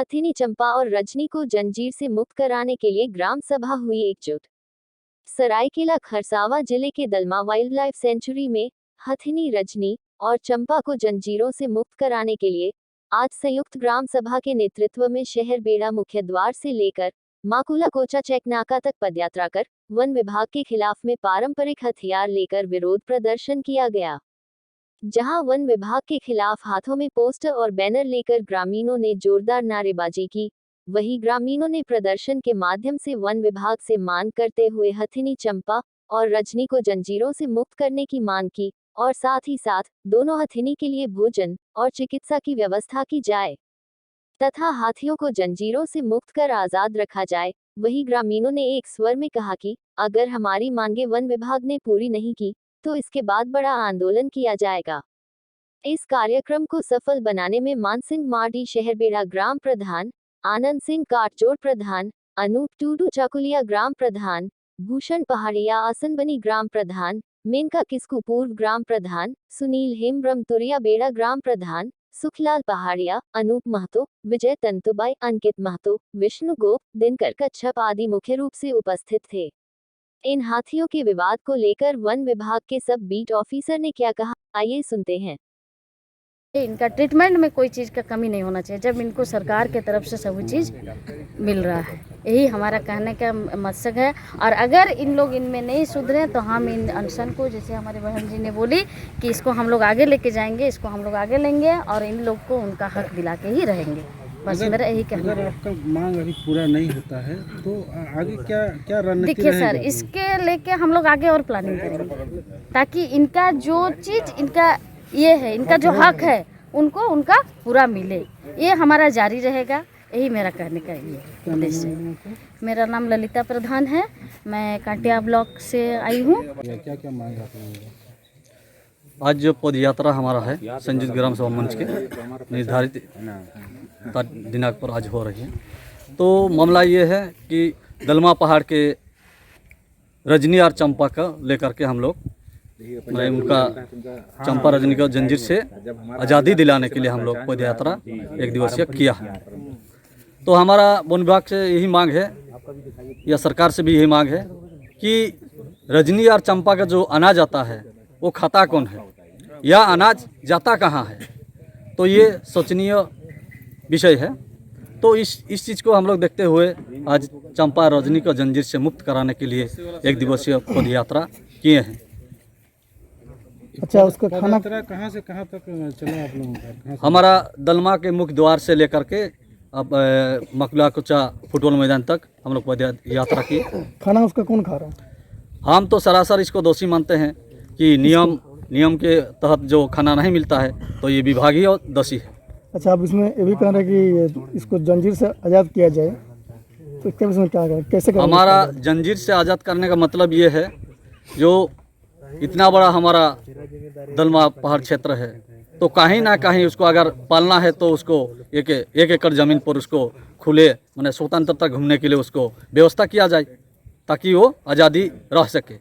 हथिनी चंपा और रजनी को जंजीर से मुक्त कराने के लिए ग्राम सभा हुई एकजुट। सरायकेला खरसावां जिले के दलमा वाइल्ड लाइफ सेंचुरी में हथिनी, रजनी और चंपा को जंजीरों से मुक्त कराने के लिए आज संयुक्त ग्राम सभा के नेतृत्व में शहर बेड़ा मुख्य द्वार से लेकर माकुला कोचा चेक नाका तक पदयात्रा कर वन विभाग के खिलाफ में पारंपरिक हथियार लेकर विरोध प्रदर्शन किया गया। जहां वन विभाग के खिलाफ हाथों में पोस्टर और बैनर लेकर ग्रामीणों ने जोरदार नारेबाजी की, वहीं ग्रामीणों ने प्रदर्शन के माध्यम से वन विभाग से मांग करते हुए हथिनी चंपा और रजनी को जंजीरों से मुक्त करने की मांग की और साथ ही साथ दोनों हथिनी के लिए भोजन और चिकित्सा की व्यवस्था की जाए तथा हाथियों को जंजीरों से मुक्त कर आजाद रखा जाए। वहीं ग्रामीणों ने एक स्वर में कहा कि अगर हमारी मांगे वन विभाग ने पूरी नहीं की तो इसके बाद बड़ा आंदोलन किया जाएगा। इस कार्यक्रम को सफल बनाने में मानसिंह मार्डी शहरबेड़ा ग्राम प्रधान, आनंद सिंह काटजोड़ प्रधान, अनूप टूडू चाकुलिया ग्राम प्रधान, भूषण पहाड़िया आसनबनी ग्राम प्रधान, मेनका किस्कू पूर्व ग्राम प्रधान, सुनील हेमब्रम तुरिया बेड़ा ग्राम प्रधान, सुखलाल पहाड़िया, अनूप महतो, विजय तंतुबाई, अंकित महतो, विष्णु गोप, दिनकर कच्छप आदि मुख्य रूप से उपस्थित थे। इन हाथियों के विवाद को लेकर वन विभाग के सब बीट ऑफिसर ने क्या कहा, आइए सुनते हैं। इनका ट्रीटमेंट में कोई चीज़ का कमी नहीं होना चाहिए, जब इनको सरकार के तरफ से सभी चीज़ मिल रहा है। यही हमारा कहने का मकसद है। और अगर इन लोग इनमें नहीं सुधरे तो हम इन अनशन को, जैसे हमारे बहन जी ने बोली कि इसको हम लोग आगे लेके जाएंगे, इसको हम लोग आगे लेंगे और इन लोग को उनका हक दिला के ही रहेंगे। बस मेरा यही कहना है। अगर आपका मांग अभी पूरा नहीं होता है तो आगे क्या क्या रणनीति देखिए रहेगा? सर, इसके लेके हम लोग आगे और प्लानिंग करेंगे ताकि इनका जो चीज़, इनका ये है, इनका जो हक है उनको उनका पूरा मिले, ये हमारा जारी रहेगा। यही मेरा कहने का ये उद्देश्य है। मेरा नाम ललिता प्रधान है, मैं कांटिया ब्लॉक से आई हूँ। क्या क्या मांग है? आज जो पद यात्रा हमारा है संयुक्त ग्राम सभा मंच के निर्धारित दिनांक पर आज हो रही है। तो मामला ये है कि दलमा पहाड़ के रजनी और चंपा का लेकर के हम लोग उनका चंपा रजनी का जंजीर से आज़ादी दिलाने के लिए हम लोग पद यात्रा एक दिवसीय किया है। तो हमारा वन विभाग से यही मांग है या सरकार से भी यही मांग है कि रजनी और चंपा का जो अनाज आता है वो खाता कौन है या अनाज जाता कहाँ है, तो ये सोचनीय विषय है। तो इस चीज़ को हम लोग देखते हुए आज चंपा रजनी को जंजीर से मुक्त कराने के लिए एक दिवसीय पद यात्रा किए हैं। अच्छा, उसका खाना कहाँ से कहाँ तक चला आप लोगों का? हमारा दलमा के मुख्य द्वार से लेकर के अब मकुला कुचा फुटबॉल मैदान तक हम लोग पद यात्रा की। खाना उसका कौन खा रहा है? हम तो सरासर इसको दोषी मानते हैं कि नियम के तहत जो खाना नहीं मिलता है तो ये विभागीय दोषी है। अच्छा, आप इसमें ये भी कह रहे हैं कि इसको जंजीर से आज़ाद किया जाए, तो इसके विषय में क्या करें, कैसे करें? हमारा जंजीर से आज़ाद करने का मतलब ये है, जो इतना बड़ा हमारा दलमा पहाड़ क्षेत्र है तो कहीं ना कहीं उसको अगर पालना है तो उसको एक एकड़ ज़मीन पर उसको खुले माने स्वतंत्रता घूमने के लिए उसको व्यवस्था किया जाए ताकि वो आज़ादी रह सके।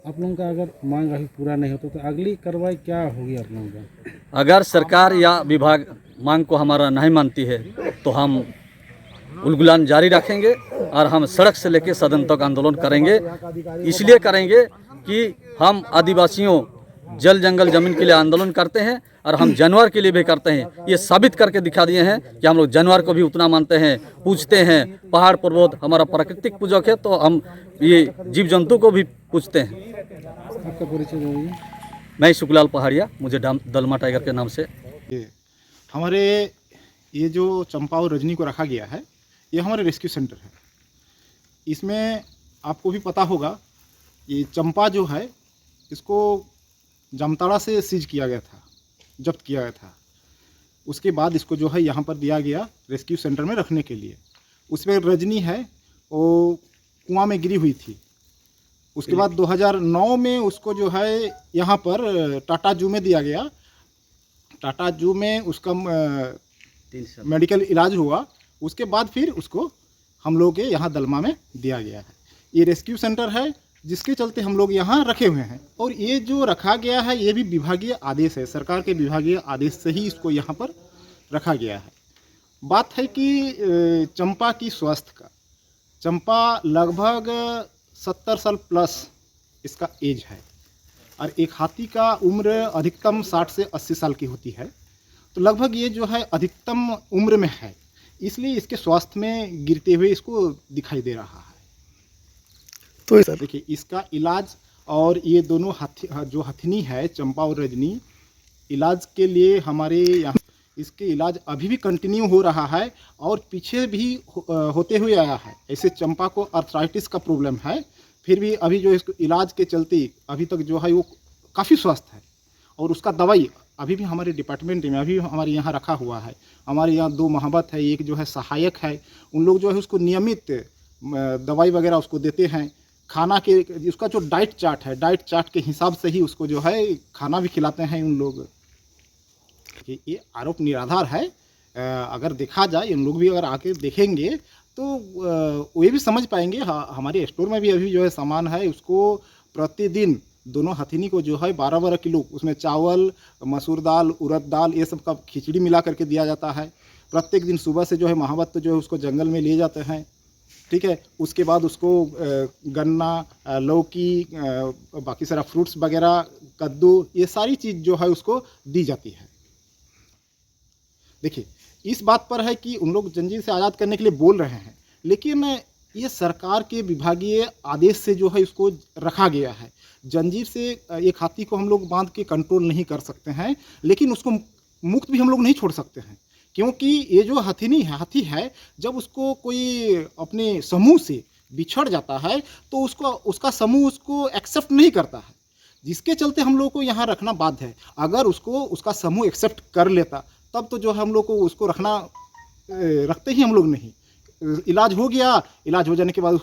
आप लोगों का अगर मांग अभी पूरा नहीं होता तो अगली कार्रवाई क्या होगी आप लोगों का? अगर सरकार या विभाग मांग को हमारा नहीं मानती है तो हम उलगुलान जारी रखेंगे और हम सड़क से लेकर सदन तक आंदोलन करेंगे। इसलिए करेंगे कि हम आदिवासियों जल जंगल जमीन के लिए आंदोलन करते हैं और हम जानवर के लिए भी करते हैं। ये साबित करके दिखा दिए हैं कि हम लोग जानवर को भी उतना मानते हैं, पूजते हैं। पहाड़ पर्वत हमारा प्राकृतिक पूजक है तो हम ये जीव जंतु को भी पूजते हैं। आपका परिचय दीजिए। मैं सुखलाल पहाड़िया, मुझे दलमा टाइगर के नाम से। हमारे ये जो चंपा और रजनी को रखा गया है, ये हमारे रेस्क्यू सेंटर है। इसमें आपको भी पता होगा, ये चंपा जो है इसको जामताड़ा से सीज किया गया था, जब्त किया गया था। उसके बाद इसको जो है यहाँ पर दिया गया रेस्क्यू सेंटर में रखने के लिए। उसमें रजनी है वो कुआं में गिरी हुई थी। उसके बाद 2009 में उसको जो है यहाँ पर टाटा जू में दिया गया। टाटा जू में उसका मेडिकल इलाज हुआ। उसके बाद फिर उसको हम लोग के यहाँ दलमा में दिया गया है। ये रेस्क्यू सेंटर है जिसके चलते हम लोग यहाँ रखे हुए हैं। और ये जो रखा गया है ये भी विभागीय आदेश है, सरकार के विभागीय आदेश से ही इसको यहाँ पर रखा गया है। बात है कि चंपा की स्वास्थ्य का। चंपा लगभग 70 साल प्लस इसका एज है और एक हाथी का उम्र अधिकतम 60 से 80 साल की होती है, तो लगभग ये जो है अधिकतम उम्र में है, इसलिए इसके स्वास्थ्य में गिरते हुए इसको दिखाई दे रहा है। तो सर देखिए इसका इलाज, और ये दोनों जो हथिनी है चंपा और रजनी, इलाज के लिए हमारे यहाँ इसके इलाज अभी भी कंटिन्यू हो रहा है और पीछे भी होते हुए आया है। ऐसे चंपा को आर्थराइटिस का प्रॉब्लम है, फिर भी अभी जो इसको इलाज के चलते अभी तक जो है वो काफ़ी स्वस्थ है और उसका दवाई अभी भी हमारे डिपार्टमेंट में अभी हमारे यहाँ रखा हुआ है। हमारे यहाँ 2 महावत है, एक जो है सहायक है, उन लोग जो है उसको नियमित दवाई वगैरह उसको देते हैं। खाना के उसका जो डाइट चार्ट है, डाइट चार्ट के हिसाब से ही उसको जो है खाना भी खिलाते हैं उन लोग। कि ये आरोप निराधार है। अगर देखा जाए, उन लोग भी अगर आके देखेंगे तो वो भी समझ पाएंगे। हमारे स्टोर में भी अभी जो है सामान है, उसको प्रतिदिन दोनों हथिनी को जो है 12-12 किलो उसमें चावल, मसूर दाल, उड़द दाल, ये सब का खिचड़ी मिला करके दिया जाता है। प्रत्येक दिन सुबह से जो है महावत जो है उसको जंगल में ले जाते हैं, ठीक है। उसके बाद उसको गन्ना, लौकी, बाकी सारा फ्रूट्स वगैरह, कद्दू, ये सारी चीज़ जो है उसको दी जाती है। देखिए इस बात पर है कि उन लोग जंजीर से आज़ाद करने के लिए बोल रहे हैं, लेकिन ये सरकार के विभागीय आदेश से जो है इसको रखा गया है। जंजीर से एक हाथी को हम लोग बांध के कंट्रोल नहीं कर सकते हैं, लेकिन उसको मुक्त भी हम लोग नहीं छोड़ सकते हैं, क्योंकि ये जो हाथी है, जब उसको कोई अपने समूह से बिछड़ जाता है तो उसका समूह उसको एक्सेप्ट नहीं करता है, जिसके चलते हम लोग को यहाँ रखना बाध्य है। अगर उसका समूह एक्सेप्ट कर लेता तब तो जो है हम लोग को उसको रखते ही हम लोग नहीं। इलाज हो गया, इलाज हो जाने के बाद